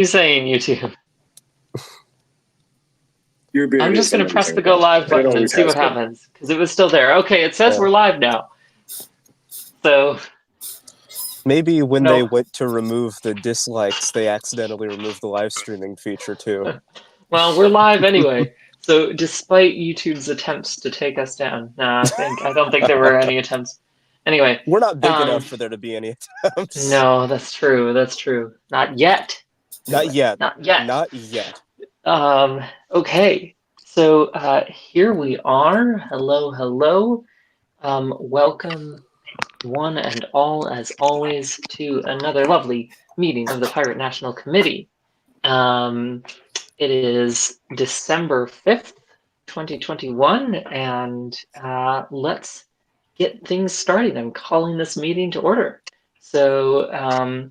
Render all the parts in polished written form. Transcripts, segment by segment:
Who's saying YouTube? Your beard I'm just is going to press amazing. the go live It button and always see has what been. happens, because it was still there. Okay, it says Yeah. we're live now. So Maybe when No. they went to remove the dislikes, they accidentally removed the live streaming feature too. well, we're live anyway. So despite YouTube's attempts to take us down, I don't think there were any attempts. Anyway, We're not big enough for there to be any attempts. no, that's true. That's true. Not yet. Not yet. Not yet. Not yet. Okay. So here we are. Hello, hello. Welcome one and all, as always, to another lovely meeting of the Pirate National Committee. It is December 5th, 2021, and let's get things started. I'm calling this meeting to order. So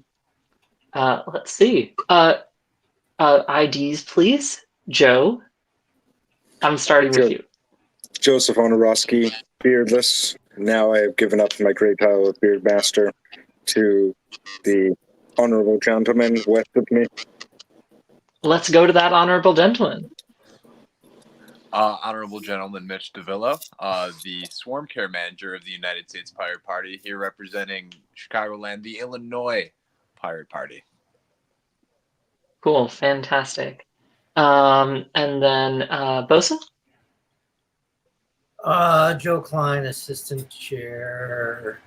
let's see. IDs, please. Joe, I'm starting with you. Joseph Onorowski, beardless. Now I have given up my great title of Beard Master to the honorable gentleman west of me. Let's go to that honorable gentleman. Honorable Gentleman Mitch DeVillo, the Swarm Care Manager of the United States Pirate Party, here representing Chicagoland, the Illinois Pirate Party. Cool, fantastic. And then Bosa? Joe Klein, Assistant Chair.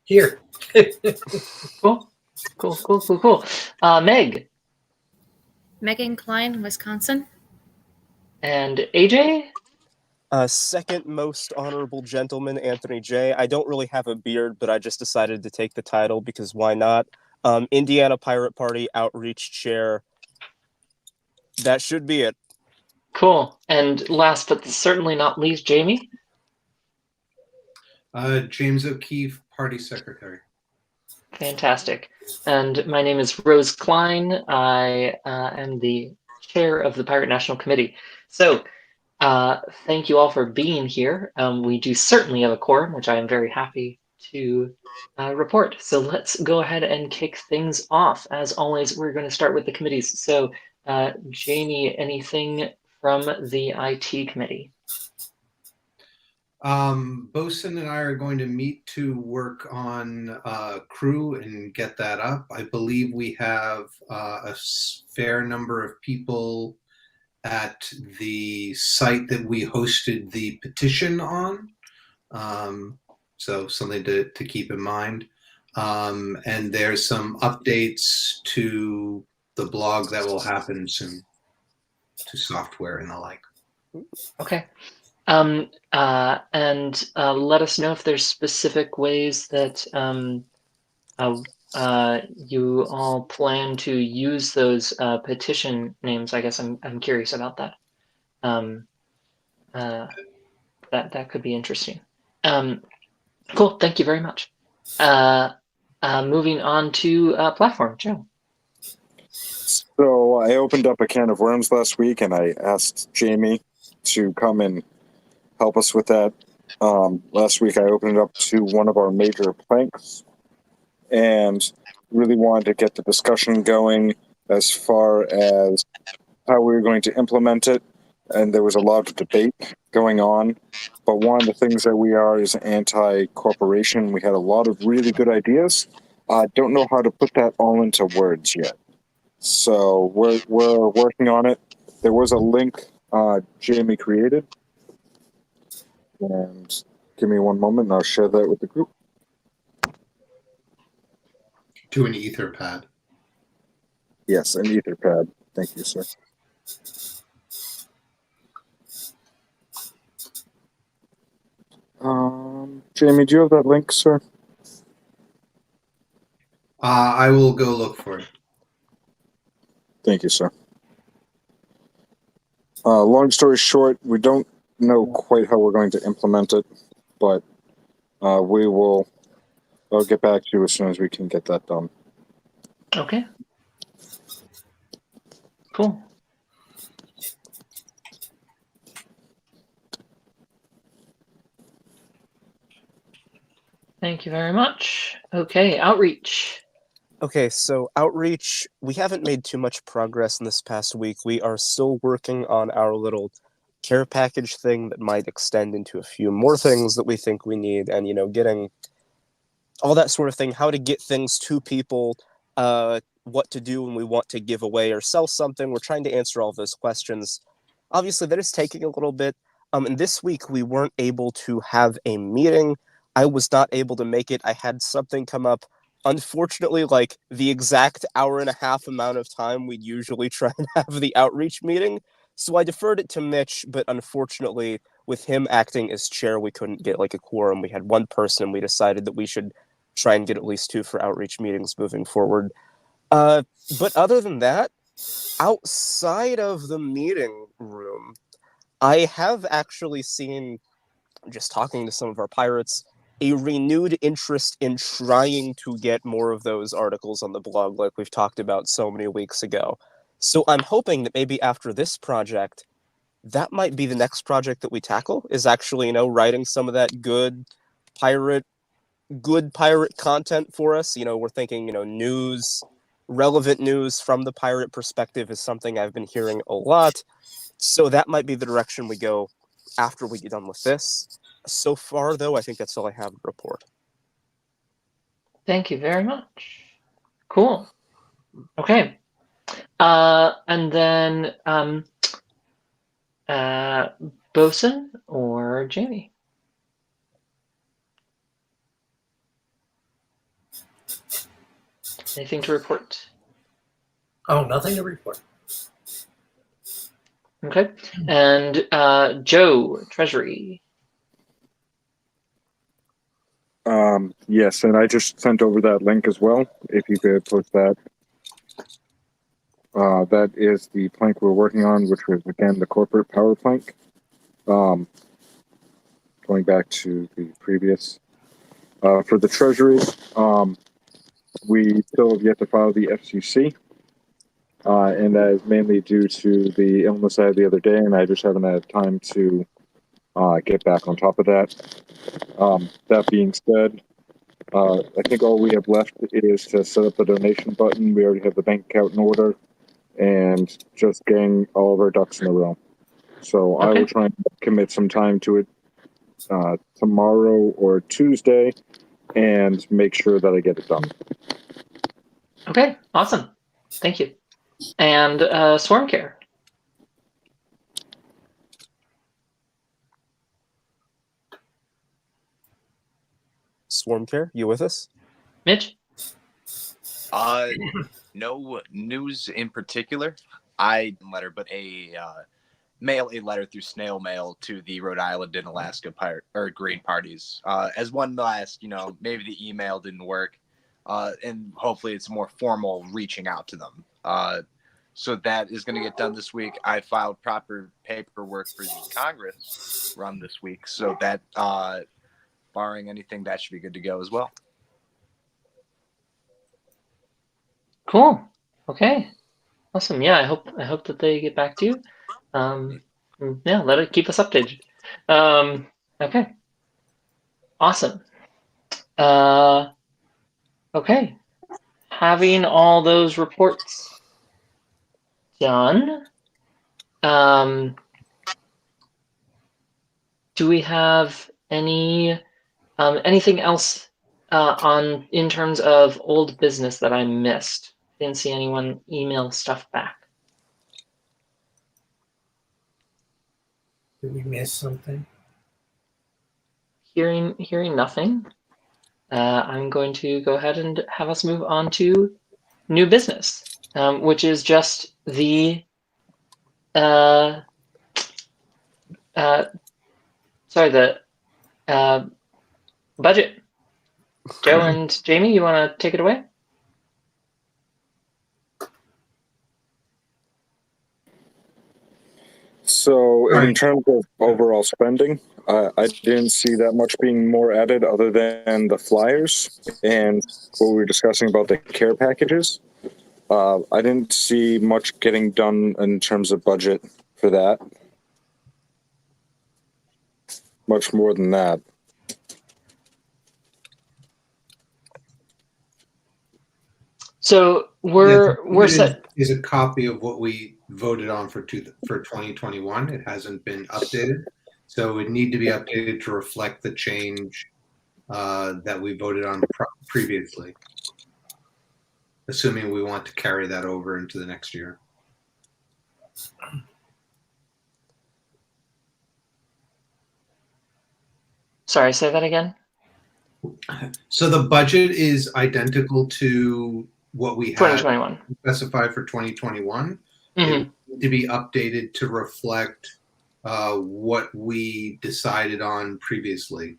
Here. Cool. Meg? Megan Klein, Wisconsin. And AJ? Second most honorable gentleman, Anthony J. I don't really have a beard, but I just decided to take the title because why not? Indiana Pirate Party Outreach Chair. That should be it. Cool. And last but certainly not least, Jamie? James O'Keefe, Party Secretary. Fantastic. And my name is Rose Klein. I am the chair of the Pirate National Committee. So thank you all for being here. We do certainly have a quorum, which I am very happy to report. So let's go ahead and kick things off. As always, we're going to start with the committees. So Jamie, anything from the IT committee? Bosun and I are going to meet to work on crew and get that up. I believe we have a fair number of people at the site that we hosted the petition on. So something to keep in mind. And there's some updates to the blog that will happen soon, to software and the like. Okay. And let us know if there's specific ways that you all plan to use those petition names. I guess I'm curious about that. That could be interesting. Cool. Thank you very much. Moving on to platform, Joe. So I opened up a can of worms last week, and I asked Jamie to come and help us with that. Last week I opened it up to one of our major planks and really wanted to get the discussion going as far as how we were going to implement it. And there was a lot of debate going on. But one of the things that we are is anti-corporation. We had a lot of really good ideas. I don't know how to put that all into words yet. So we're working on it. There was a link Jamie created. And give me one moment and I'll share that with the group. To an Etherpad. Yes, an Etherpad. Thank you, sir. Jamie, do you have that link, sir? I will go look for it. Thank you, sir. Long story short, we don't know quite how we're going to implement it, but I'll get back to you as soon as we can get that done. Okay. Cool. Thank you very much. Okay, outreach. Okay, so outreach, we haven't made too much progress in this past week. We are still working on our little care package thing that might extend into a few more things that we think we need, and, getting all that sort of thing, how to get things to people, what to do when we want to give away or sell something. We're trying to answer all those questions. Obviously, that is taking a little bit. And this week, we weren't able to have a meeting. I was not able to make it. I had something come up. Unfortunately, like the exact hour and a half amount of time we'd usually try and have the outreach meeting. So I deferred it to Mitch, but unfortunately, with him acting as chair, we couldn't get like a quorum. We had one person, and we decided that we should try and get at least 2 for outreach meetings moving forward. But other than that, outside of the meeting room, I have actually seen, just talking to some of our pirates, a renewed interest in trying to get more of those articles on the blog like we've talked about so many weeks ago. So I'm hoping that maybe after this project, that might be the next project that we tackle, is actually, writing some of that pirate good pirate content for us. We're thinking, news, relevant news from the pirate perspective is something I've been hearing a lot. So that might be the direction we go after we get done with this. So far, though, I think that's all I have to report. Thank you very much. Cool. Okay. And then Bosun or Jamie? Anything to report? Oh, nothing to report. Okay. And Joe, Treasury. Yes, and I just sent over that link as well. If you could post that. That is the plank we're working on, which was, again, the corporate power plank. Going back to the previous. For the Treasury, we still have yet to file the FCC. And that is mainly due to the illness I had the other day, and I just haven't had time to get back on top of that. That being said, I think all we have left is to set up the donation button. We already have the bank account in order, and just getting all of our ducks in a row. So I will try and commit some time to it tomorrow or Tuesday, and make sure that I get it done. Okay, awesome. Thank you. And Swarm Care. Swarm Care, you with us? Mitch? No news in particular. I letter, but mail a letter through snail mail to the Rhode Island and Alaska pirate or Green parties. As one last, maybe the email didn't work, and hopefully it's more formal reaching out to them. So that is going to get done this week. I filed proper paperwork for the Congress run this week, so that, barring anything, that should be good to go as well. Cool. Okay. Awesome. Yeah, I hope that they get back to you. Yeah, keep us updated. Okay. Awesome. Okay. Having all those reports done, do we have anything else in terms of old business that I missed? Didn't see anyone email stuff back. Did we miss something? Hearing nothing, I'm going to go ahead and have us move on to new business, which is just the budget. Joe and Jamie, you want to take it away? So in terms of overall spending, I didn't see that much being more added other than the flyers and what we were discussing about the care packages. I didn't see much getting done in terms of budget for that. Much more than that. So Yeah, we're the set. is a copy of what we voted on for 2021. It hasn't been updated, so it would need to be updated to reflect the change that we voted on previously, assuming we want to carry that over into the next year. Sorry, say that again. So the budget is identical to what we had 2021. specified for 2021. It Mhm. would need to be updated to reflect what we decided on previously.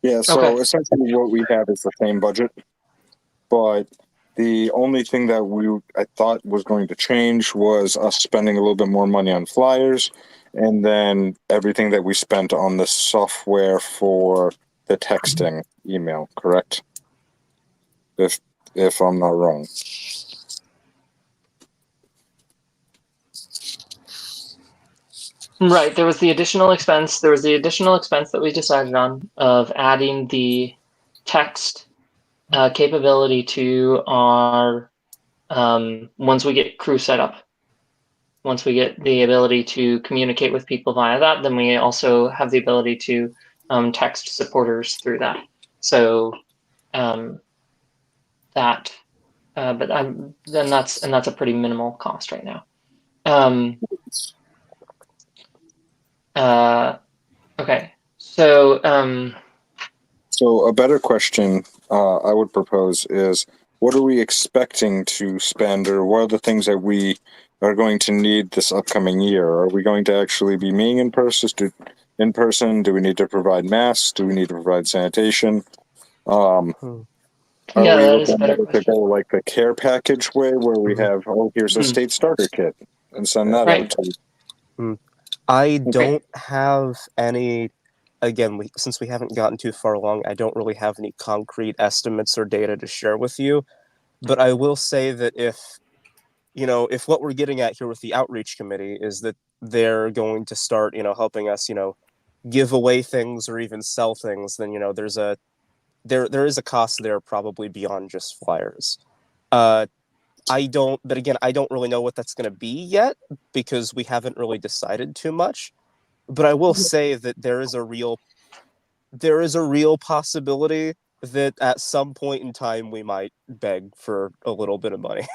Yeah, so Okay. essentially what we have is the same budget, but the only thing that I thought was going to change was us spending a little bit more money on flyers, and then everything that we spent on the software for the texting email, correct? If I'm not wrong. Right. There was the additional expense. There was the additional expense that we decided on of adding the text capability to our once we get crew set up. Once we get the ability to communicate with people via that, then we also have the ability to text supporters through that. So that, but then that's a pretty minimal cost right now. Okay, so So a better question I would propose is, what are we expecting to spend, or what are the things that we are going to need this upcoming year? Are we going to actually be meeting in person? Do we need to provide masks? Do we need to provide sanitation? Are yeah, we that is a looking better at it to question. go like the care package way, where we have, oh, here's a state starter kit, and send that Right. out to? I Great. don't have any. Again, since we haven't gotten too far along, I don't really have any concrete estimates or data to share with you. But I will say that if what we're getting at here with the outreach committee is that they're going to start, helping us, give away things or even sell things, then there is a cost there probably beyond just flyers. But again, I don't really know what that's going to be yet because we haven't really decided too much. But I will say that there is a real possibility that at some point in time we might beg for a little bit of money.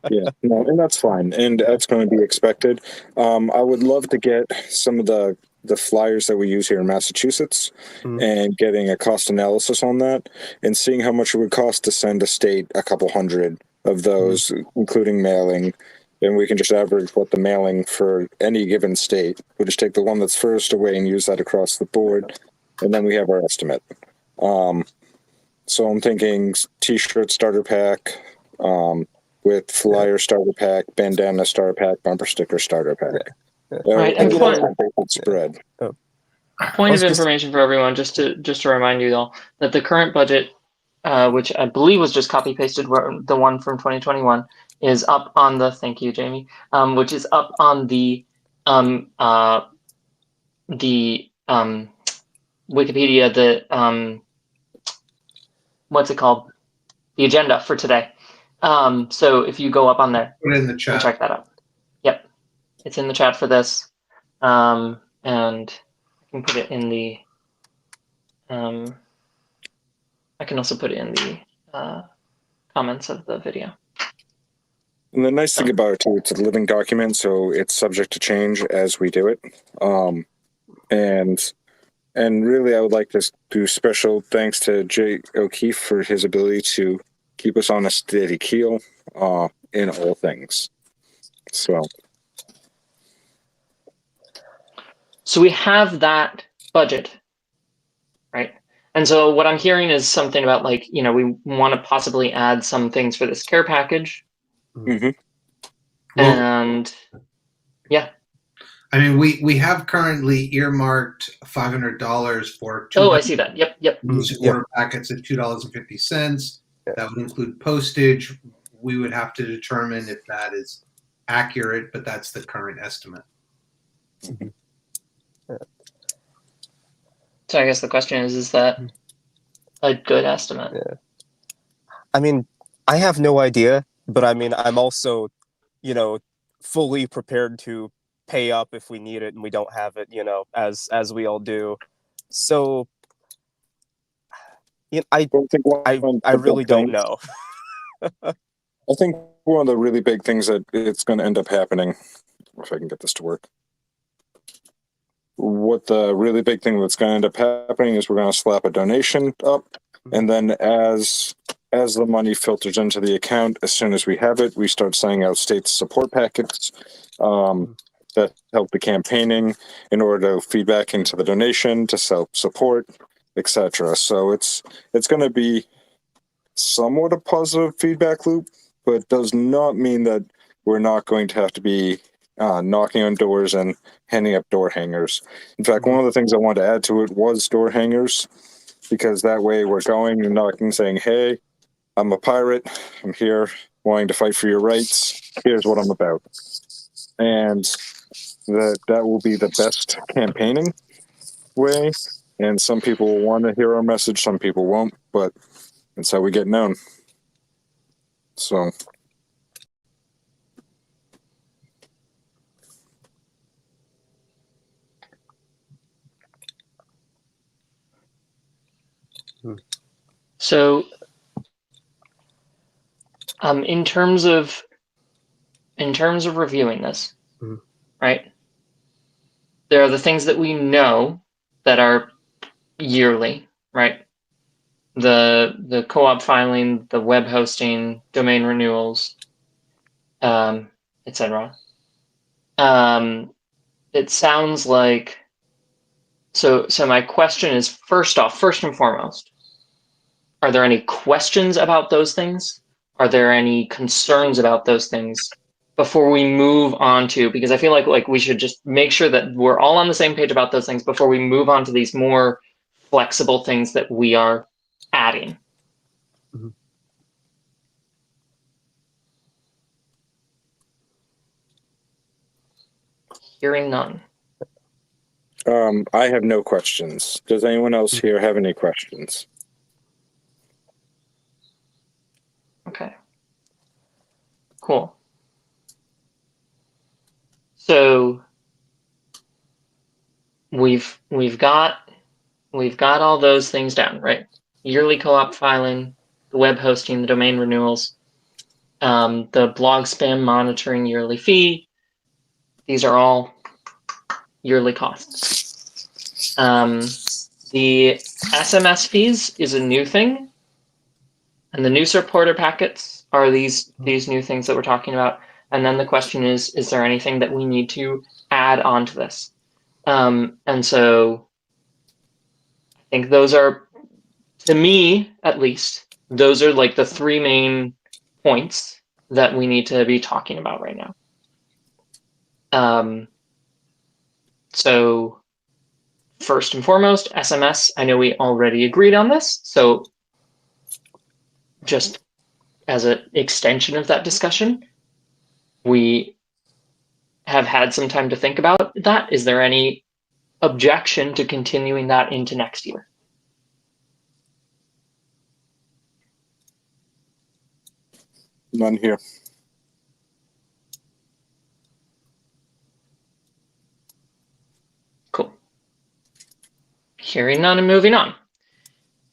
Yeah, no, and that's fine, and that's going to be expected. I would love to get some of the flyers that we use here in Massachusetts, and getting a cost analysis on that, and seeing how much it would cost to send a state a couple hundred of those, including mailing. And we can just average what the mailing for any given state. We'll just take the one that's furthest away and use that across the board, and then we have our estimate. So I'm thinking T-shirt starter pack. With flyer starter pack, bandana starter pack, bumper sticker starter pack. Right, and Spread. Point of information for everyone, just to remind you all that the current budget, which I believe was just copy pasted, the one from 2021, is up on the. Thank you, Jamie. Which is up on the Wikipedia, the what's it called? The agenda for today. So if you go up on there, Put it in the chat. and check that out. Yep, it's in the chat for this, and I can put it in the. I can also put it in the comments of the video. And the nice thing about it too, it's a living document, so it's subject to change as we do it. And really, I would like to do special thanks to Jay O'Keefe for his ability to keep us on a steady keel in all things. So we have that budget, right? And so what I'm hearing is something about we want to possibly add some things for this care package. And yeah. I mean, we have currently earmarked $500 for Oh, I see that. Yep. order packets at $2.50. That would include postage. We would have to determine if that is accurate, but that's the current estimate. So I guess the question is that a good estimate? I mean, I have no idea, but I mean, I'm also, fully prepared to pay up if we need it and we don't have it, as we all do. So, I don't think one I of I the really big don't things. know. I think one of the really big things that it's going to end up happening, if I can get this to work. What the really big thing that's going to end up happening is we're going to slap a donation up, and then as the money filters into the account, as soon as we have it, we start sending out state support packets that help the campaigning in order to feed back into the donation to self support, etc. So it's going to be somewhat a positive feedback loop, but it does not mean that we're not going to have to be knocking on doors and handing up door hangers. In fact, one of the things I wanted to add to it was door hangers, because that way we're going and knocking, saying, "Hey, I'm a pirate. I'm here wanting to fight for your rights. Here's what I'm about." And that will be the best campaigning way. And some people will want to hear our message, some people won't, but that's how we get known. So So, in terms of reviewing this, right? There are the things that we know that are yearly, right? The co-op filing, the web hosting, domain renewals, etc. It sounds like so my question is, first and foremost, are there any questions about those things? Are there any concerns about those things before we move on to, because I feel like we should just make sure that we're all on the same page about those things before we move on to these more flexible things that we are adding. Hearing none. I have no questions. Does anyone else here have any questions? Okay. Cool. So we've got all those things down, right? Yearly co-op filing, the web hosting, the domain renewals, the blog spam monitoring yearly fee. These are all yearly costs. The SMS fees is a new thing, and the new supporter packets are these new things that we're talking about. And then the question is there anything that we need to add on to this? And so I think those are, to me at least, those are like the three main points that we need to be talking about right now. So first and foremost, SMS, I know we already agreed on this, so just as an extension of that discussion, we have had some time to think about that. Is there any objection to continuing that into next year? None here. Cool. Hearing none and moving on.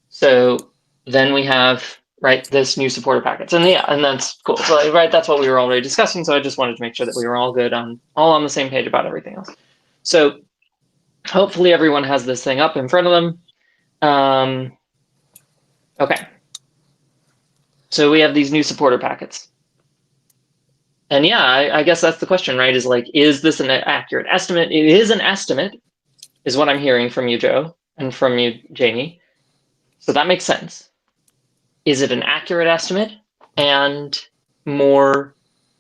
So then we have, right, this new supporter packets, and yeah, and that's cool. So right, that's what we were already discussing. So I just wanted to make sure that we were all good all on the same page about everything else. So hopefully everyone has this thing up in front of them. Okay. So we have these new supporter packets. And yeah, I guess that's the question, right? Is like, is this an accurate estimate? It is an estimate, is what I'm hearing from you, Joe, and from you, Jamie. So that makes sense. Is it an accurate estimate? And more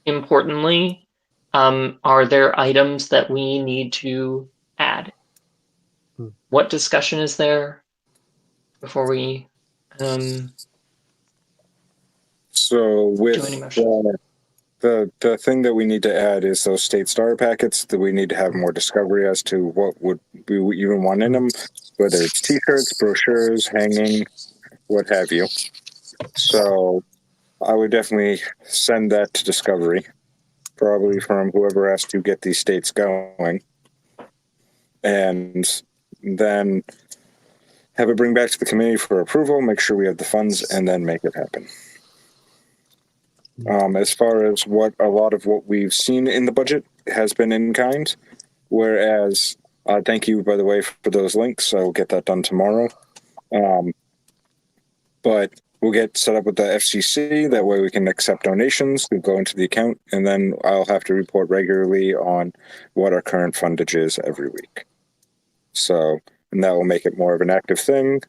importantly, are there items that we need to add? What discussion is there before we So with do any motion? the thing that we need to add is those state starter packets, that we need to have more discovery as to what would we even want in them, whether it's t-shirts, brochures, hanging, what have you. So I would definitely send that to Discovery, probably from whoever has to get these states going, and then have it bring back to the committee for approval, make sure we have the funds, and then make it happen. As far as what a lot of what we've seen in the budget has been in kind, whereas thank you, by the way, for those links. I'll get that done tomorrow. But we'll get set up with the FCC. That way we can accept donations. We'll go into the account, and then I'll have to report regularly on what our current fundage is every week. So, and that will make it more of an active thing,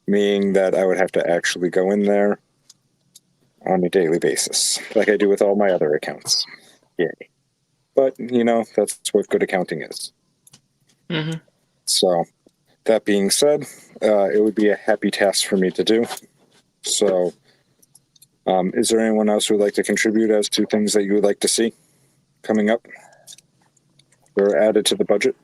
meaning that I would have to actually go in there on a daily basis, like I do with all my other accounts. Yay. But, you know, that's what good accounting is. Mm-hmm. So, that being said, it would be a happy task for me to do. So, is there anyone else who would like to contribute as to things that you would like to see coming up or added to the budget?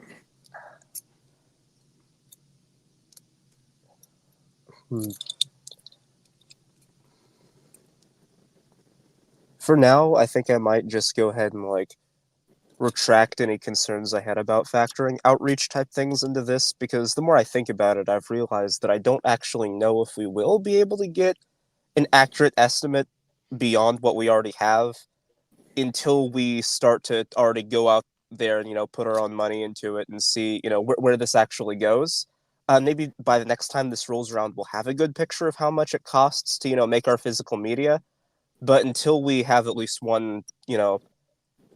For now, I think I might just go ahead and like retract any concerns I had about factoring outreach type things into this, because the more I think about it, I've realized that I don't actually know if we will be able to get an accurate estimate beyond what we already have until we start to already go out there and, you know, put our own money into it and see, you know, where this actually goes. Maybe by the next time this rolls around, we'll have a good picture of how much it costs to, you know, make our physical media. But until we have at least one, you know,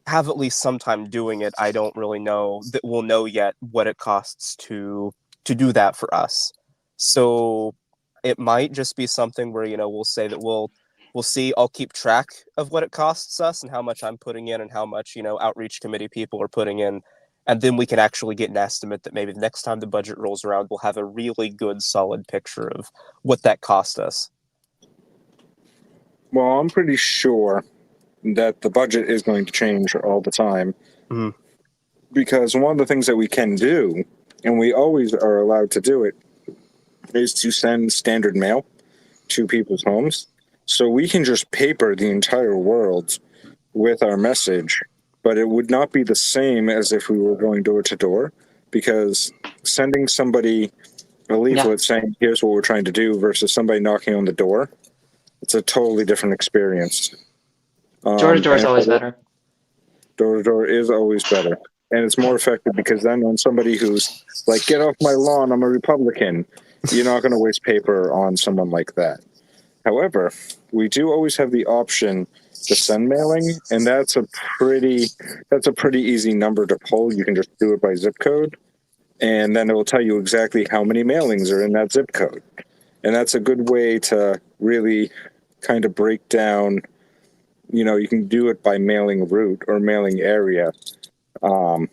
have at least some time doing it, I don't really know that we'll know yet what it costs to do that for us. So it might just be something where, you know, we'll say that we'll see. I'll keep track of what it costs us and how much I'm putting in and how much, you know, outreach committee people are putting in, and then we can actually get an estimate that maybe the next time the budget rolls around, we'll have a really good solid picture of what that cost us. Well, I'm pretty sure that the budget is going to change all the time. Mhm. Because one of the things that we can do, and we always are allowed to do it, is to send standard mail to people's homes. So we can just paper the entire world with our message, but it would not be the same as if we were going door to door, because sending somebody a leaflet saying, here's what we're trying to do, versus somebody knocking on the door, it's a totally different experience. Door to door is always better. Door to door is always better. And it's more effective because then when somebody who's like, get off my lawn, I'm a Republican, you're not going to waste paper on someone like that. However, we do always have the option to send mailing, and that's a pretty easy number to pull. You can just do it by zip code, and then it will tell you exactly how many mailings are in that zip code. And that's a good way to really kind of break down, you know, you can do it by mailing route or mailing area. And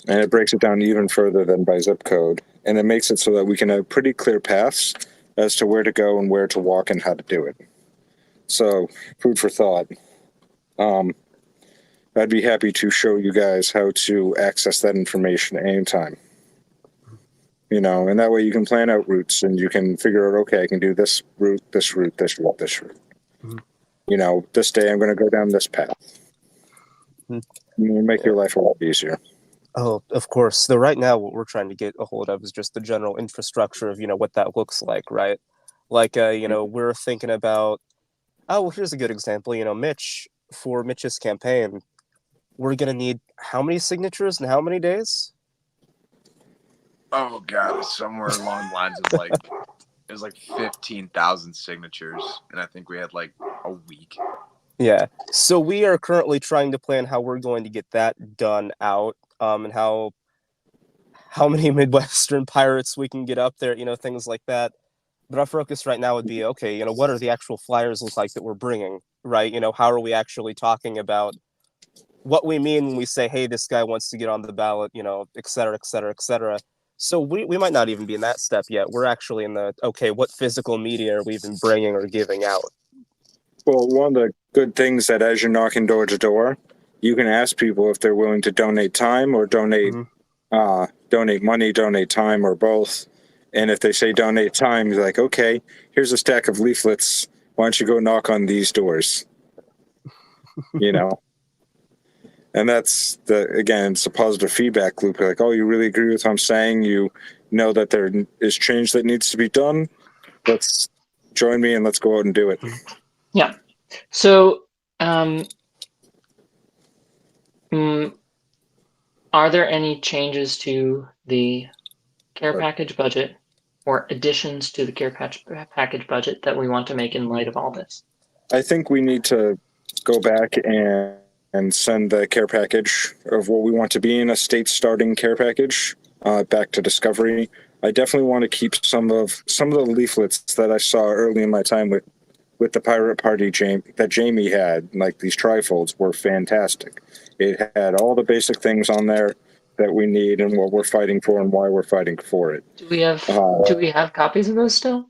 it breaks it down even further than by zip code. And it makes it so that we can have pretty clear paths as to where to go and where to walk and how to do it. So, food for thought. I'd be happy to show you guys how to access that information anytime. You know, and that way you can plan out routes and you can figure out, okay, I can do this route, this route, this route, this route. Mm-hmm. You know, this day I'm going to go down this path. It'll make your life a lot easier. Oh, of course. So right now, what we're trying to get a hold of is just the general infrastructure of, you know, what that looks like, right? Like, you know, we're thinking about, oh, well, here's a good example. You know, for Mitch's campaign, we're going to need how many signatures and how many days? Oh god, somewhere along the lines of like it was like 15,000 signatures, and I think we had like a week. Yeah. So we are currently trying to plan how we're going to get that done out, and how many Midwestern pirates we can get up there, you know, things like that. But our focus right now would be, okay, you know, what are the actual flyers look like that we're bringing, right? You know, how are we actually talking about what we mean when we say, hey, this guy wants to get on the ballot, you know, et cetera, et cetera, et cetera. So we might not even be in that step yet. We're actually in the, okay, what physical media are we even bringing or giving out? Well, one of the good things that as you're knocking door to door, you can ask people if they're willing to donate time or donate money, donate time, or both. And if they say donate time, you're like, okay, here's a stack of leaflets why don't you go knock on these doors? You know? And that's again, it's a positive feedback loop. You're like, oh, you really agree with what I'm saying? You know that there is change that needs to be done. Let's join me and let's go out and do it. Yeah. So, are there any changes to the care package budget or additions to the care package budget that we want to make in light of all this? I think we need to go back and send the care package of what we want to be in a state starting care package back to Discovery. I definitely want to keep some of the leaflets that I saw early in my time with the Pirate Party that Jamie had. Like, these trifolds were fantastic. It had all the basic things on there that we need and what we're fighting for and why we're fighting for it. Do we have copies of those still?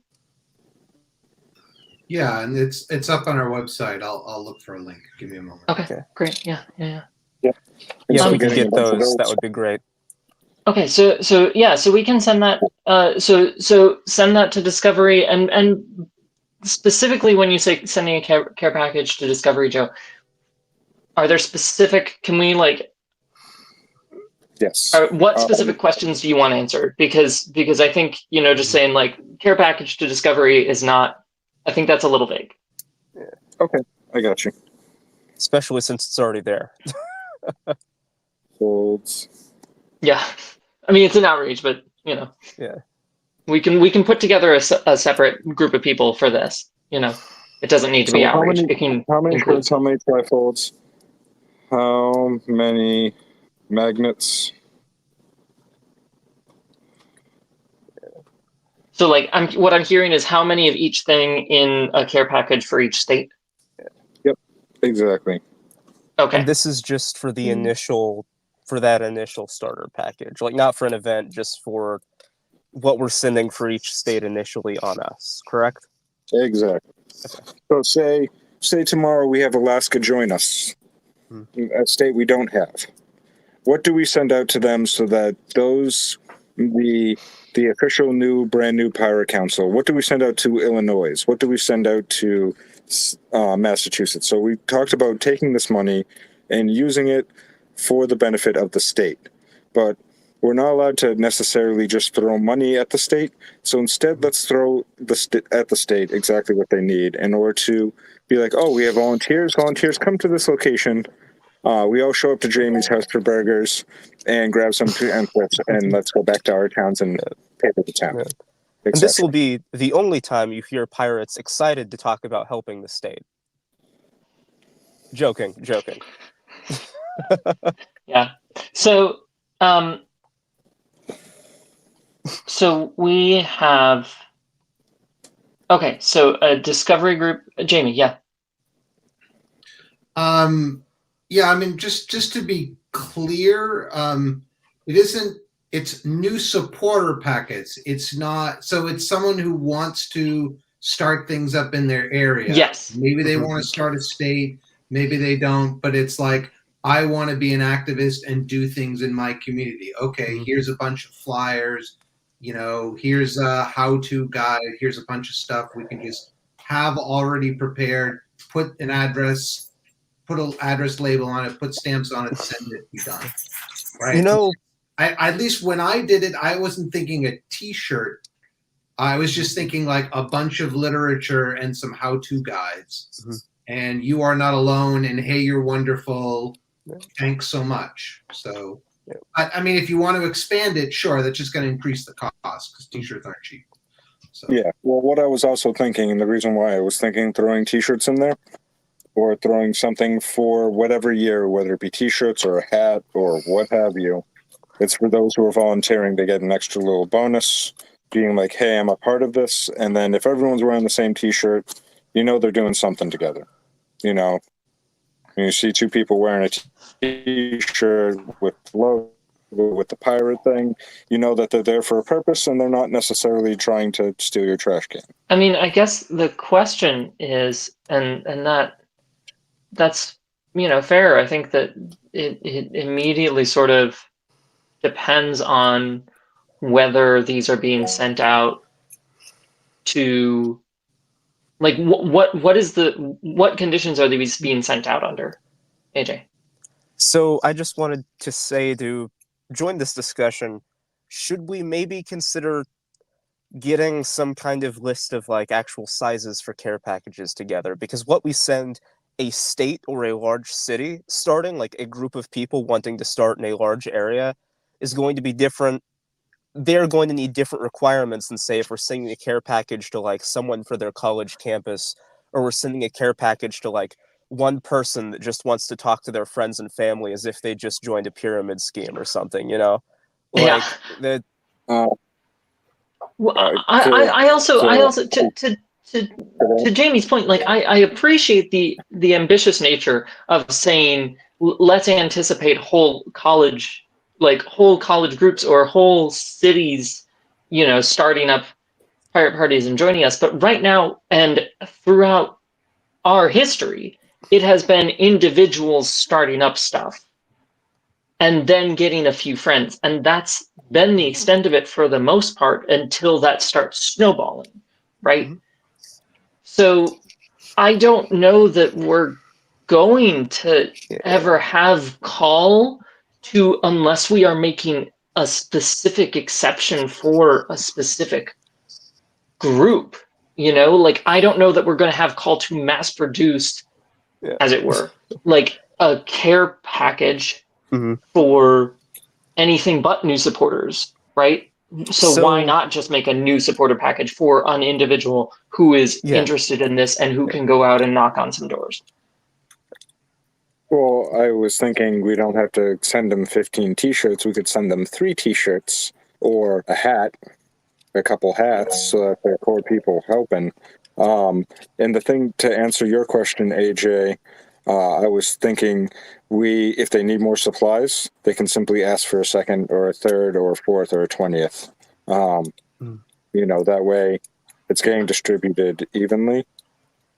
Yeah, and it's up on our website. I'll look for a link. Give me a moment. Okay. Great. Yeah. Yeah, if we can get those, that would be great. Okay, so we can send that. So send that to Discovery, and specifically when you say sending a care package to Discovery, Joe, are there specific? Can we Yes. What specific questions do you want answered? Because I think just saying care package to Discovery is not. I think that's a little vague. Yeah. Okay, I got you. Especially since it's already there. Folds. Yeah, I mean it's an outreach, but Yeah. we can put together a separate group of people for this. It doesn't need to be outreach. How many folds? How many trifolds? How many magnets? So what I'm hearing is how many of each thing in a care package for each state? Yep, exactly. Okay. And this is just for the initial starter package, not for an event, just for what we're sending for each state initially on us, correct? Exactly. Okay. So say tomorrow we have Alaska join us, a state we don't have. What do we send out to them so that the official brand new Pirate Council, what do we send out to Illinois? What do we send out to Massachusetts? So we talked about taking this money and using it for the benefit of the state. But we're not allowed to necessarily just throw money at the state. So instead, let's throw at the state exactly what they need in order to be like, oh, we have volunteers. Volunteers, come to this location. We all show up to Jamie's house for burgers and grab some pamphlets, and let's go back to our towns and pay for the town. Yeah. And this will be the only time you hear pirates excited to talk about helping the state. Joking. Yeah. So we have. Okay, so a Discovery group, Jamie. Yeah. Yeah, I mean, just to be clear, it's new supporter packets. It's not, so it's someone who wants to start things up in their area. Yes. Maybe they want to start a state, maybe they don't, but it's like, I want to be an activist and do things in my community. Okay, here's a bunch of flyers, here's a how-to guide, here's a bunch of stuff we can just have already prepared, put an address label on it, put stamps on it, send it, be done. Right? I at least when I did it, I wasn't thinking a T-shirt. I was just thinking a bunch of literature and some how-to guides. And you are not alone, and hey, you're wonderful. Thanks so much. So, I mean, if you want to expand it, sure, that's just going to increase the cost because T-shirts aren't cheap. So. Yeah. Well, what I was also thinking, and the reason why I was thinking throwing T-shirts in there, or throwing something for whatever year, whether it be T-shirts or a hat or what have you. It's for those who are volunteering to get an extra little bonus, being like, hey, I'm a part of this. And then if everyone's wearing the same T-shirt, they're doing something together. When you see two people wearing a T-shirt with logo, with the pirate thing, that they're there for a purpose and they're not necessarily trying to steal your trash can. I mean, I guess the question is, and that's fair. I think that it immediately sort of depends on whether these are being sent out to Like what conditions are these being sent out under, AJ? So I just wanted to say, to join this discussion, should we maybe consider getting some kind of list of like actual sizes for care packages together? Because what we send a state or a large city starting, like a group of people wanting to start in a large area, is going to be different. They're going to need different requirements than, say, if we're sending a care package to like someone for their college campus, or we're sending a care package to like one person that just wants to talk to their friends and family as if they just joined a pyramid scheme or something, you know? Yeah. Like the Uh, Well, to, I also to to Jamie's point, like I appreciate the ambitious nature of saying let's anticipate whole college groups or whole cities, starting up pirate parties and joining us. But right now and throughout our history, it has been individuals starting up stuff and then getting a few friends. And that's been the extent of it for the most part until that starts snowballing, right? Mhm. So I don't know that we're going to Yeah. ever have call to, unless we are making a specific exception for a specific group, like I don't know that we're going to have call to mass produced, Yeah. as it were, like a care package Mhm. for anything but new supporters, right? So why So not just make a new supporter package for an individual who is yeah, interested in this and who can go out and knock on some doors? Well, I was thinking we don't have to send them 15 t-shirts. We could send them 3 t-shirts or a hat, a couple hats, so that they're core people helping. And the thing to answer your question, AJ, I was thinking if they need more supplies, they can simply ask for a second or a third or a fourth or a 20th. Mm. That way it's getting distributed evenly.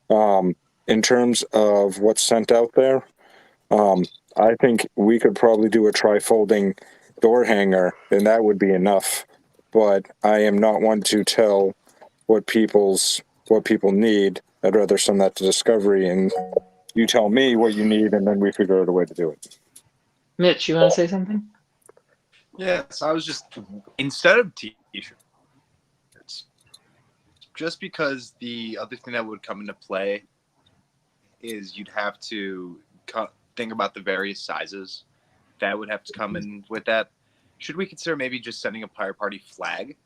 In terms of what's sent out there, I think we could probably do a tri-folding door hanger, and that would be enough. But I am not one to tell what people need. I'd rather send that to Discovery, and you tell me what you need, and then we figure out a way to do it. Mitch, you want to say something? Yes, I was just, instead of t-shirts, just because the other thing that would come into play is you'd have to think about the various sizes that would have to come in with that. Should we consider maybe just sending a pirate party flag?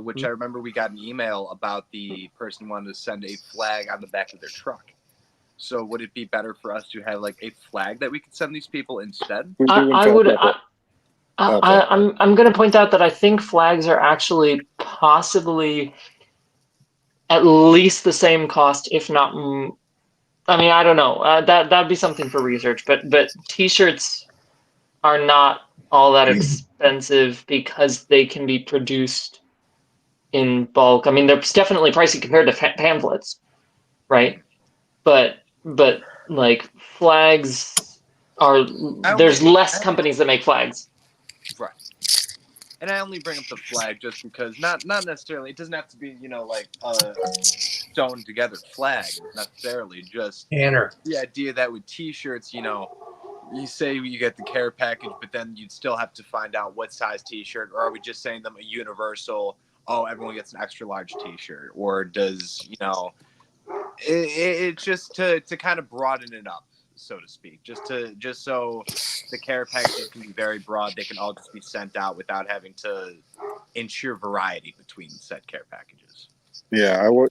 Which I remember we got an email about the person wanted to send a flag on the back of their truck. So would it be better for us to have like a flag that we could send these people instead? We do, in I fact, would. have a- okay. I'm going to point out that I think flags are actually possibly at least the same cost, if not. I mean, I don't know. That'd be something for research. But t-shirts are not all that expensive because they can be produced in bulk. I mean, they're definitely pricey compared to pamphlets, right? But like flags are there's less companies that make flags. Right. And I only bring up the flag just because not necessarily, it doesn't have to be, like a sewn together flag necessarily, just Tanner. the idea that with t-shirts, you say you get the care package, but then you'd still have to find out what size t-shirt, or are we just saying them a universal, everyone gets an extra large t-shirt, or does, it's just to kind of broaden it up, so to speak, just so the care packages can be very broad. They can all just be sent out without having to ensure variety between said care packages. Yeah, I would,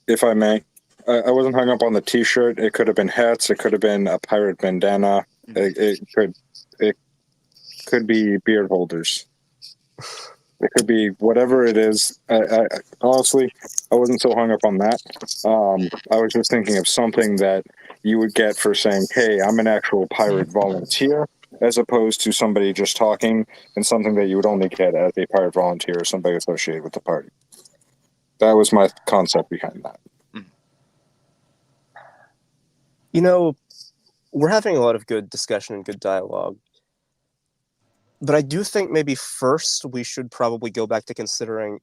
if I may. I wasn't hung up on the T-shirt. It could have been hats. It could have been a pirate bandana. It could be beard holders. It could be whatever it is. Honestly, I wasn't so hung up on that. I was just thinking of something that you would get for saying, "Hey, I'm an actual pirate volunteer," as opposed to somebody just talking, and something that you would only get as a pirate volunteer or somebody associated with the party. That was my concept behind that. We're having a lot of good discussion and good dialogue. But I do think maybe first we should probably go back to considering,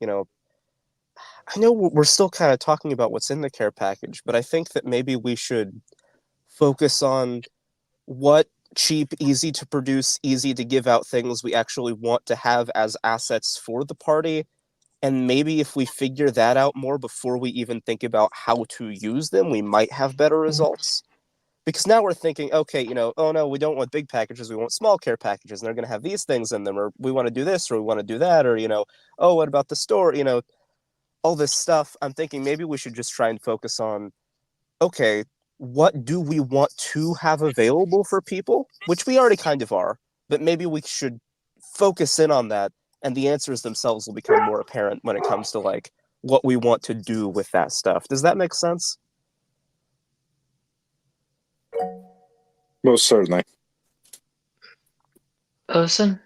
I know we're still kind of talking about what's in the care package, but I think that maybe we should focus on what cheap, easy to produce, easy to give out things we actually want to have as assets for the party. And maybe if we figure that out more before we even think about how to use them, we might have better results. Because now we're thinking, okay, oh no, we don't want big packages, we want small care packages, and they're going to have these things in them, or we want to do this, or we want to do that, or, oh, what about the store? All this stuff. I'm thinking maybe we should just try and focus on, okay, what do we want to have available for people? Which we already kind of are, but maybe we should focus in on that, and the answers themselves will become more apparent when it comes to, like, what we want to do with that stuff. Does that make sense? Most certainly. Osen?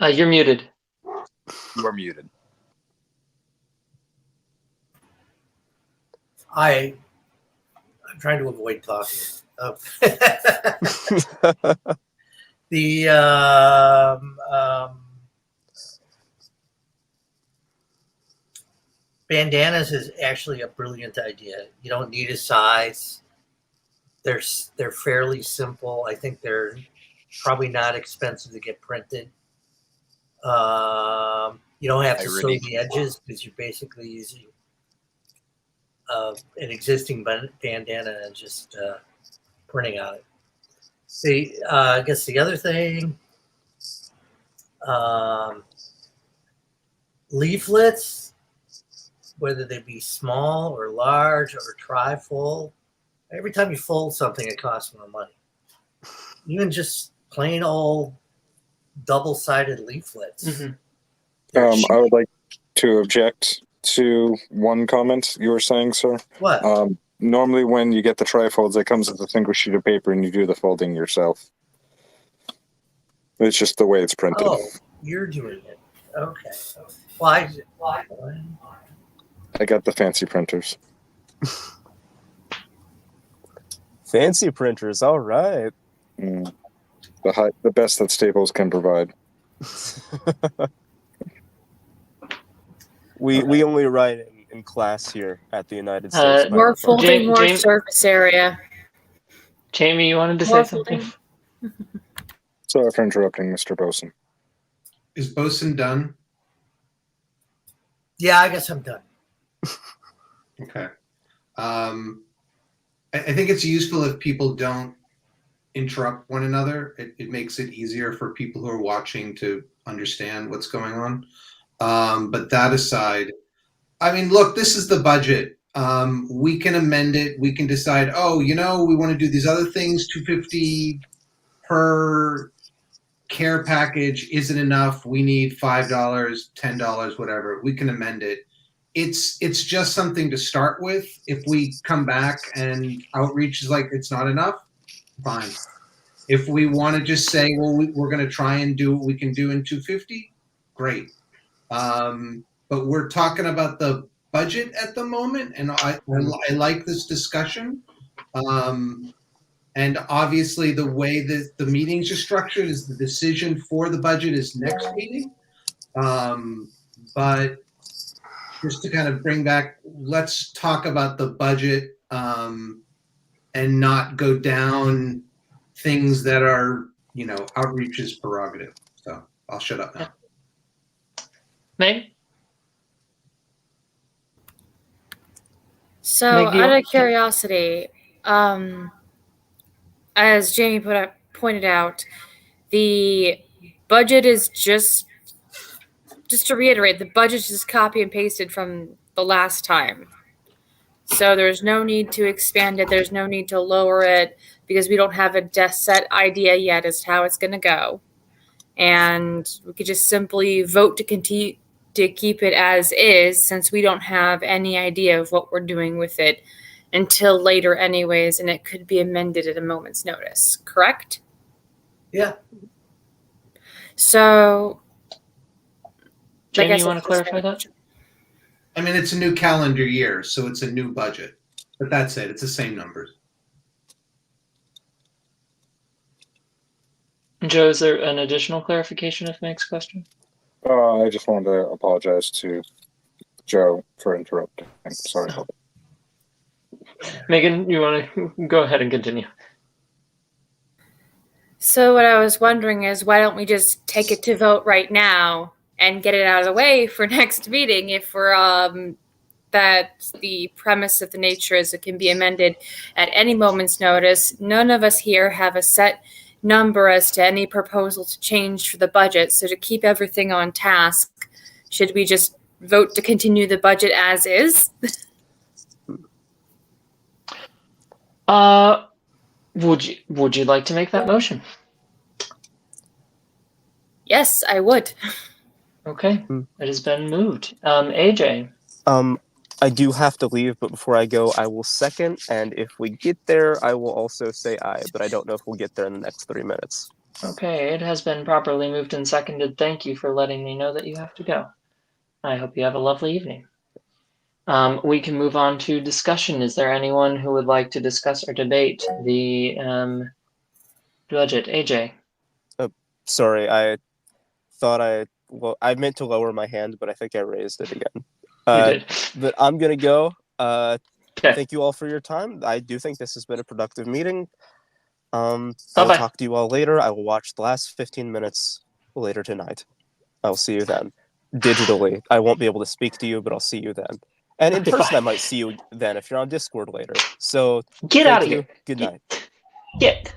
You're muted. You are muted. I'm trying to avoid talking. The bandanas is actually a brilliant idea. You don't need a size. They're fairly simple. I think they're probably not expensive to get printed. You don't have to sew the edges because you're basically using an existing bandana and just printing on it. I guess the other thing, leaflets, whether they be small or large or tri-fold. Every time you fold something, it costs more money. Even just plain old double-sided leaflets. Mm-hmm. I would like to object to one comment you were saying, sir. What? Normally when you get the trifolds, it comes with a single sheet of paper and you do the folding yourself. It's just the way it's printed. Oh, you're doing it. Okay. Why? I got the fancy printers. Fancy printers, all right. The best that Staples can provide. We only write in class here at the United States. More Pirate Party. folding, more surface area. Jamie, you wanted to say something? Sorry for interrupting, Mr. Boson. Is Boson done? Yeah, I guess I'm done. Okay. I think it's useful if people don't interrupt one another. It makes it easier for people who are watching to understand what's going on. But that aside, I mean, look, this is the budget. We can amend it. We can decide, we want to do these other things. $250 per care package isn't enough. We need $5, $10, whatever. We can amend it. It's just something to start with. If we come back and outreach is like it's not enough, fine. If we want to just say, well, we're going to try and do what we can do in 250, great. But we're talking about the budget at the moment, and I like this discussion. And obviously, the way that the meetings are structured is the decision for the budget is next meeting. But just to kind of bring back, let's talk about the budget and not go down things that are, outreach's prerogative. So I'll shut up now. Meg? So, out of curiosity, as Jamie pointed out, the budget is just to reiterate, the budget is just copy and pasted from the last time. So there's no need to expand it. There's no need to lower it because we don't have a set idea yet as to how it's going to go. And we could just simply vote to keep it as is, since we don't have any idea of what we're doing with it until later anyways, and it could be amended at a moment's notice, correct? Yeah. So, Jamie, you want to clarify that? I mean, it's a new calendar year, so it's a new budget. But that's it. It's the same numbers. Joe, is there an additional clarification of Meg's question? I just wanted to apologize to Joe for interrupting. Sorry about that. Megan, you want to go ahead and continue? So what I was wondering is, why don't we just take it to vote right now and get it out of the way for next meeting? If we're that the premise of the nature is it can be amended at any moment's notice. None of us here have a set number as to any proposal to change for the budget. So to keep everything on task, should we just vote to continue the budget as is? Would you like to make that motion? Yes, I would. Okay, it has been moved. AJ. I do have to leave, but before I go, I will second, and if we get there, I will also say aye, but I don't know if we'll get there in the next 3 minutes. Okay, it has been properly moved and seconded. Thank you for letting me know that you have to go. I hope you have a lovely evening. We can move on to discussion. Is there anyone who would like to discuss or debate the budget? AJ. Sorry, I meant to lower my hand, but I think I raised it again. You did. But I'm gonna go. Okay. Thank you all for your time. I do think this has been a productive meeting. I will Bye-bye. talk to you all later. I will watch the last 15 minutes later tonight. I'll see you then. Digitally. I won't be able to speak to you, but I'll see you then. And in person, I might see you then if you're on Discord later. So Get out of here. Good night. Get.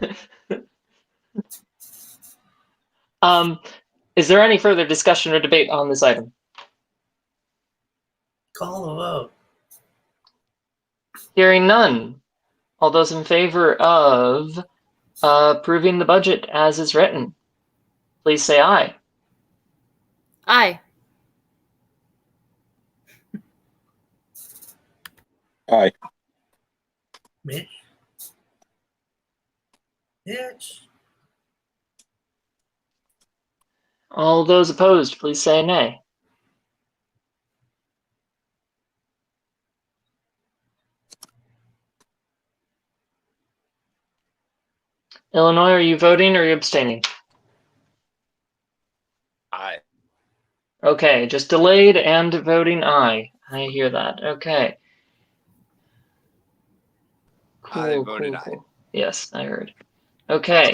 Is there any further discussion or debate on this item? Call the vote. Hearing none. All those in favor of approving the budget as is written, please say aye. Aye. Aye. Mitch? Mitch? All those opposed, please say nay. Illinois, are you voting or are you abstaining? Aye. Okay, just delayed and voting aye. I hear that. Okay. Cool, I voted aye. cool. Yes, I heard. Okay.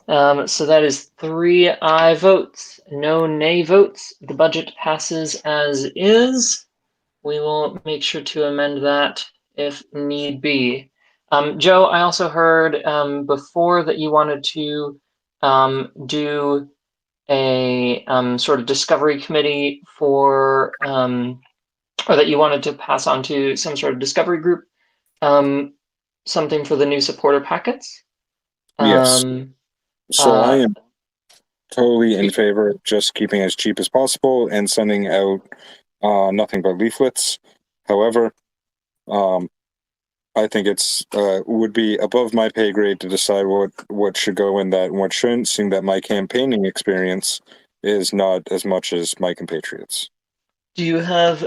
So that is 3 aye votes, no nay votes. The budget passes as is. We will make sure to amend that if need be. Joe, I also heard before that you wanted to do a sort of discovery committee for, or that you wanted to pass on to some sort of discovery group, something for the new supporter packets. Yes. So I am totally in favor of just keeping it as cheap as possible and sending out nothing but leaflets. However, I think it's would be above my pay grade to decide what should go in that and what shouldn't, seeing that my campaigning experience is not as much as my compatriots. Do you have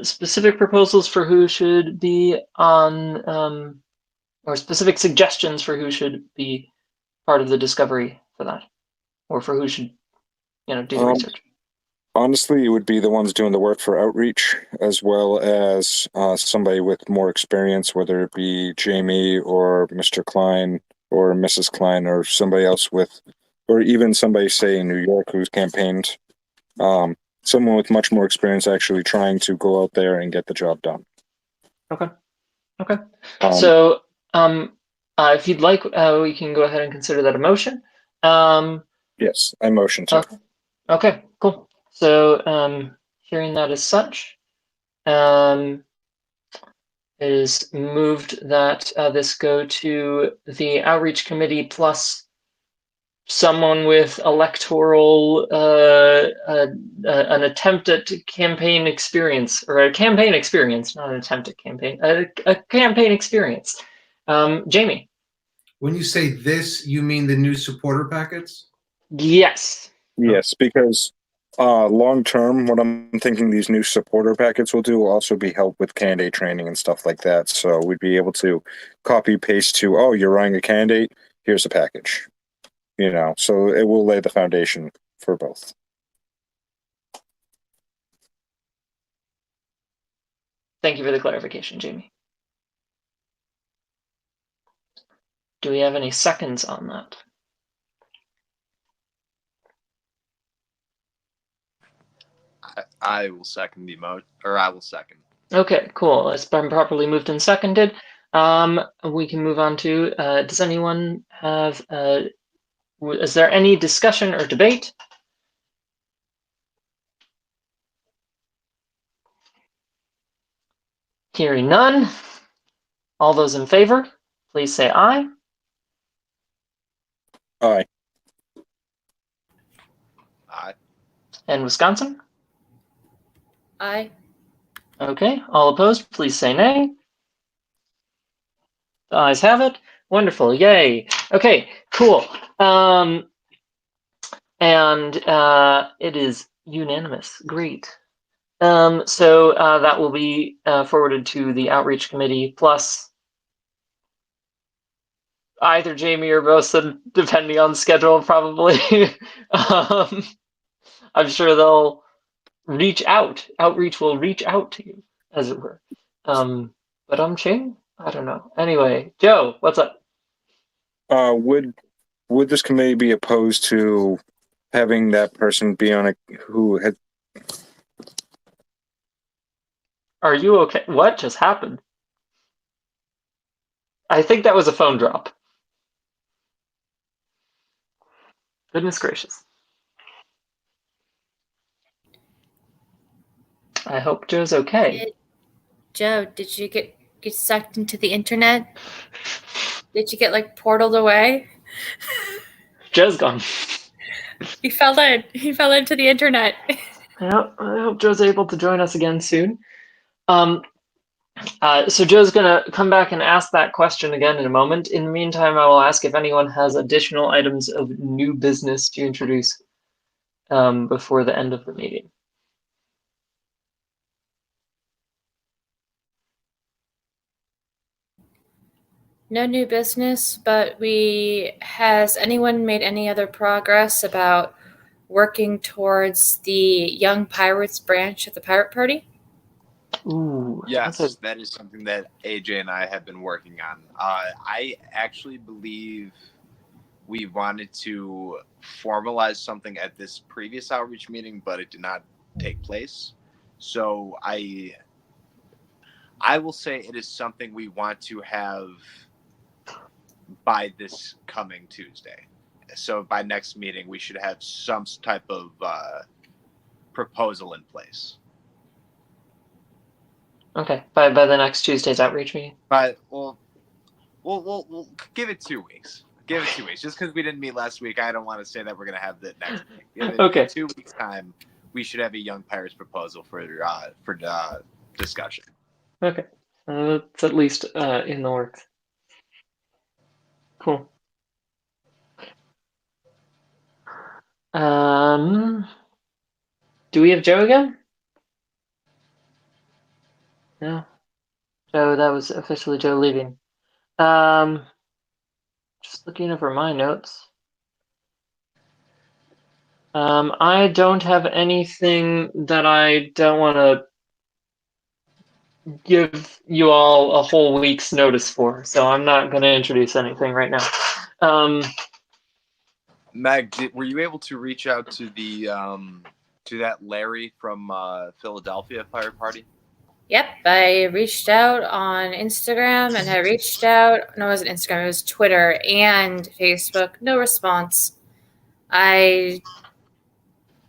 specific proposals for who should be on, or specific suggestions for who should be part of the discovery for that, or for who should, do the research? Honestly, it would be the ones doing the work for outreach, as well as somebody with more experience, whether it be Jamie or Mr. Klein or Mrs. Klein or somebody else with, or even somebody, say, in New York who's campaigned. Someone with much more experience actually trying to go out there and get the job done. Okay. So, if you'd like, we can go ahead and consider that a motion. Yes, I motion to. Okay, cool. So, hearing that as such, it is moved that this go to the outreach committee plus someone with electoral, an attempt at campaign experience, or a campaign experience, not an attempt at campaign, a campaign experience. Jamie. When you say this, you mean the new supporter packets? Yes. Yes, because long term, what I'm thinking these new supporter packets will do will also be help with candidate training and stuff like that. So we'd be able to copy paste to, oh, you're running a candidate, here's a package. So it will lay the foundation for both. Thank you for the clarification, Jamie. Do we have any seconds on that? I will second the motion, or I will second. Okay, cool. It's been properly moved and seconded. We can move on to, does anyone have, is there any discussion or debate? Hearing none. All those in favor, please say aye. Aye. Aye. And Wisconsin? Aye. Okay, all opposed, please say nay. The ayes have it. Wonderful, yay. Okay, cool. And it is unanimous, great. So that will be forwarded to the outreach committee, plus either Jamie or both, depending on schedule, probably. I'm sure they'll reach out. Outreach will reach out to you, as it were. But I'm Ching? I don't know. Anyway, Joe, what's up? Would this committee be opposed to having that person be on who had? Are you okay? What just happened? I think that was a phone drop. Goodness gracious. I hope Joe's okay. Joe, did you get sucked into the internet? Did you get portaled away? Joe's gone. He fell in. He fell into the internet. Yeah, I hope Joe's able to join us again soon. So Joe's gonna come back and ask that question again in a moment. In the meantime, I will ask if anyone has additional items of new business to introduce before the end of the meeting. No new business, but has anyone made any other progress about working towards the Young Pirates branch of the Pirate Party? Ooh, Yes, that is something that AJ and I have been working on. I actually believe we wanted to formalize something at this previous outreach meeting, but it did not take place. So I will say it is something we want to have by this coming Tuesday. So by next meeting, we should have some type of proposal in place. Okay, by the next Tuesday's outreach meeting. But we'll give it 2 weeks. Give it 2 weeks. Just because we didn't meet last week, I don't want to say that we're going to have the next meeting. Give it Okay. 2 weeks time. We should have a Young Pirates proposal for discussion. Okay, it's at least in the works. Cool. Do we have Joe again? No. Joe, that was officially Joe leaving. Just looking over my notes. I don't have anything that I don't want to give you all a whole week's notice for, so I'm not going to introduce anything right now. Meg, were you able to reach out to the to that Larry from Philadelphia Pirate Party? Yep, I reached out on Instagram and I reached out, no, it wasn't Instagram, it was Twitter and Facebook. No response. I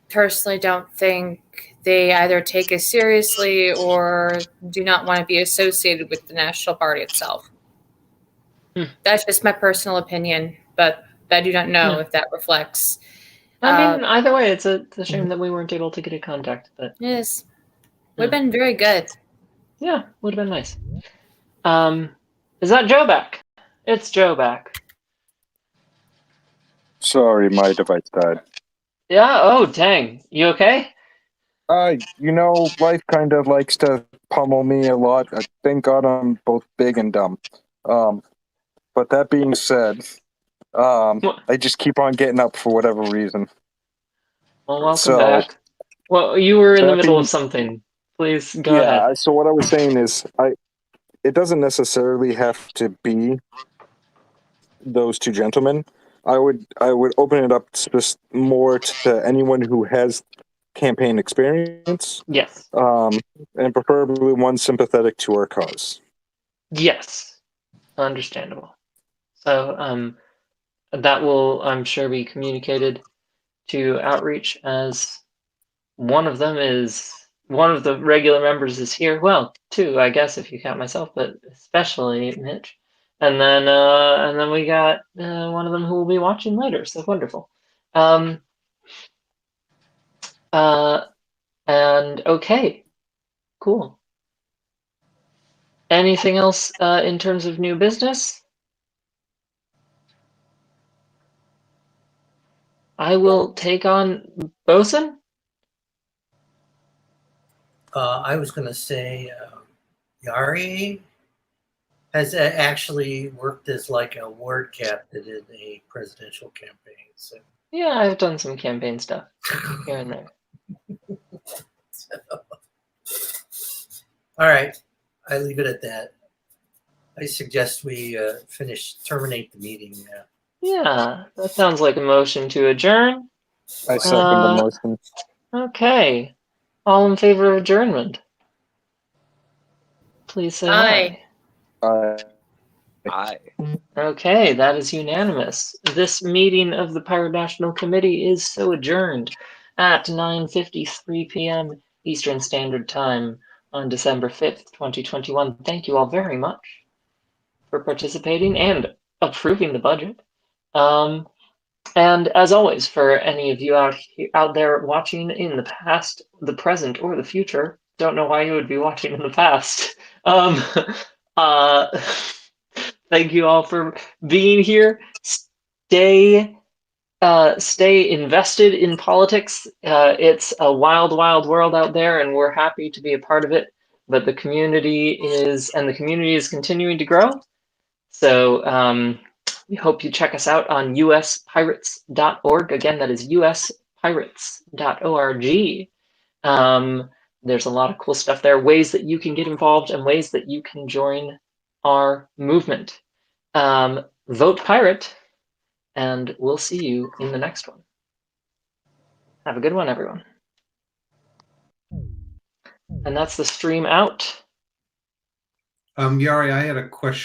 personally don't think they either take us seriously or do not want to be associated with the national party itself. That's just my personal opinion, but I do not know if that reflects. I mean, either way, it's a shame that we weren't able to get in contact, but Yes, would have been very good. Yeah, would have been nice. Is that Joe back? It's Joe back. Sorry, my device died. Yeah. Oh, dang. You okay? Life kind of likes to pummel me a lot. Thank God I'm both big and dumb. But that being said, I just keep on getting up for whatever reason. Well, welcome So, back. Well, you were in the that middle being- of something. Please go ahead. Yeah, so what I was saying is, it doesn't necessarily have to be those two gentlemen. I would open it up just more to anyone who has campaign experience, Yes. and preferably one sympathetic to our cause. Yes. Understandable. So that will, I'm sure, be communicated to outreach, as one of the regular members is here. Well, two, I guess, if you count myself, but especially Mitch. And then we got one of them who will be watching later. So wonderful. And okay, cool. Anything else in terms of new business? I will take on Bosun. I was going to say Yari has actually worked as like a ward captain in a presidential campaign. So Yeah, I've done some campaign stuff here and there. all right, I leave it at that. I suggest we terminate the meeting now. Yeah, that sounds like a motion to adjourn. I second the Uh, motion. Okay. All in favor of adjournment? Please say Aye. aye. Aye. Okay, that is unanimous. This meeting of the Pirate National Committee is so adjourned at 9:53 p.m. Eastern Standard Time on December 5th, 2021. Thank you all very much for participating and approving the budget. And as always, for any of you out there watching in the past, the present, or the future, don't know why you would be watching in the past. Uh, thank you all for being here. Stay invested in politics. It's a wild, wild world out there, and we're happy to be a part of it. But the community is continuing to grow. So we hope you check us out on uspirates.org. Again, that is uspirates.org. There's a lot of cool stuff there, ways that you can get involved and ways that you can join our movement. Vote pirate, and we'll see you in the next one. Have a good one, everyone. And that's the stream out. Yari, I had a question.